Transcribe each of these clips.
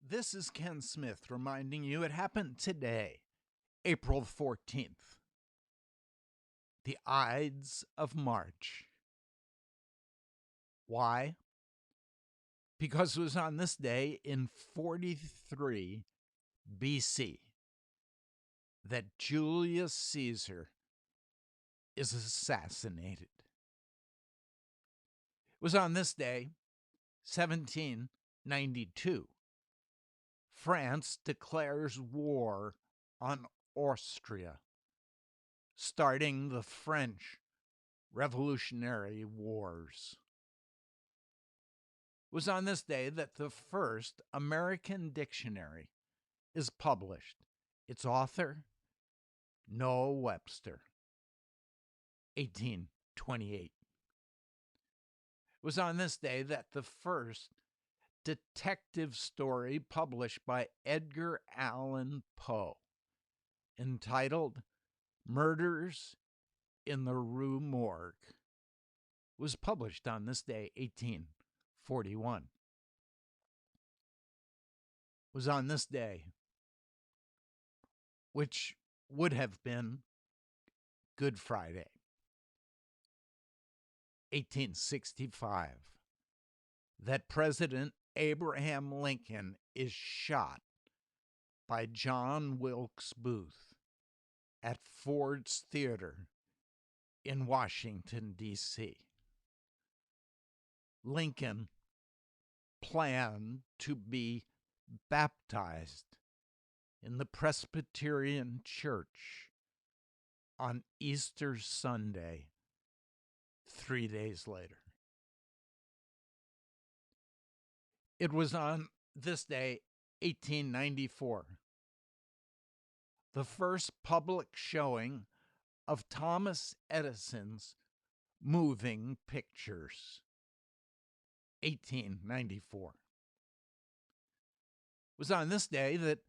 This is Ken Smith reminding you it happened today, April 14th, the Ides of March. Why? Because it was on this day in 43 BC that Julius Caesar is assassinated. It was on this day, 1792, France declares war on Austria, starting the French Revolutionary Wars. It was on this day that the first American dictionary is published. Its author, Noah Webster, 1828. It was on this day that the first detective story published by Edgar Allan Poe, entitled Murders in the Rue Morgue, was published on this day, 1841. It was on this day, which would have been Good Friday, 1865, that President Abraham Lincoln is shot by John Wilkes Booth at Ford's Theater in Washington, D.C. Lincoln planned to be baptized in the Presbyterian Church on Easter Sunday, 3 days later. It was on this day, 1894, the first public showing of Thomas Edison's moving pictures, 1894. It was on this day that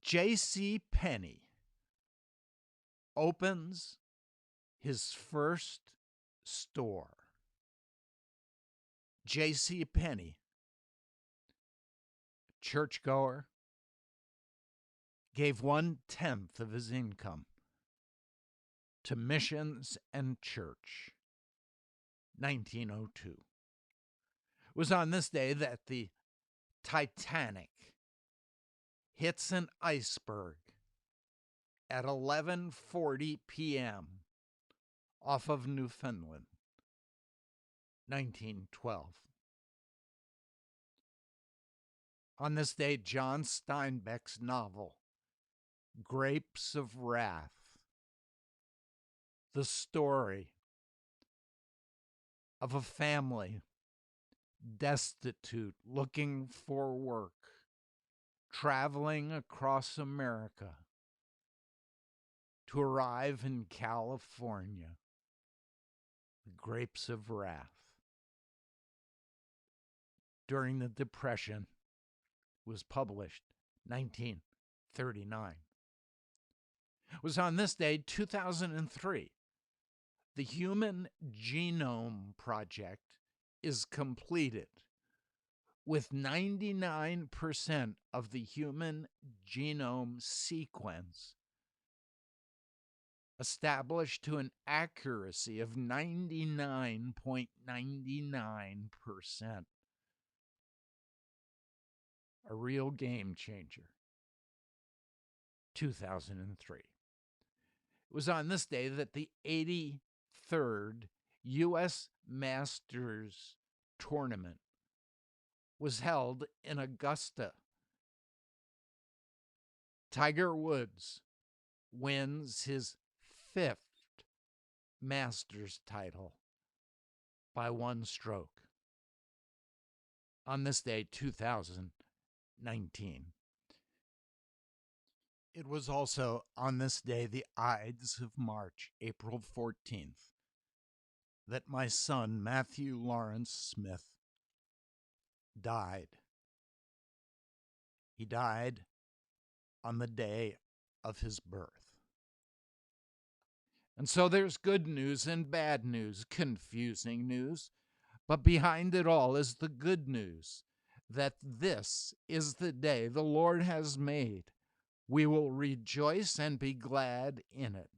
J.C. Penney opens his first store. J.C. Penney, churchgoer, gave 1/10 of his income to missions and church, 1902. It was on this day that the Titanic hits an iceberg at 11:40 p.m. off of Newfoundland, 1912. On this day, John Steinbeck's novel, Grapes of Wrath, the story of a family destitute, looking for work, traveling across America to arrive in California. The Grapes of Wrath. During the Depression, was published 1939. It was on this day, 2003, the Human Genome Project is completed, with 99% of the human genome sequence established to an accuracy of 99.99%. A real game changer. 2003. It was on this day that the 83rd U.S. Masters tournament was held in Augusta. Tiger Woods wins his 5th Masters title by 1 stroke. On this day, 2019. It was also on this day, the Ides of March, April 14th, that my son, Matthew Lawrence Smith, died. He died on the day of his birth. And so there's good news and bad news, confusing news, but behind it all is the good news that this is the day the Lord has made. We will rejoice and be glad in it.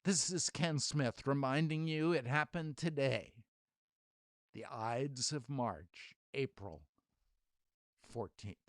This is Ken Smith reminding you it happened today. The Ides of March, April 14th.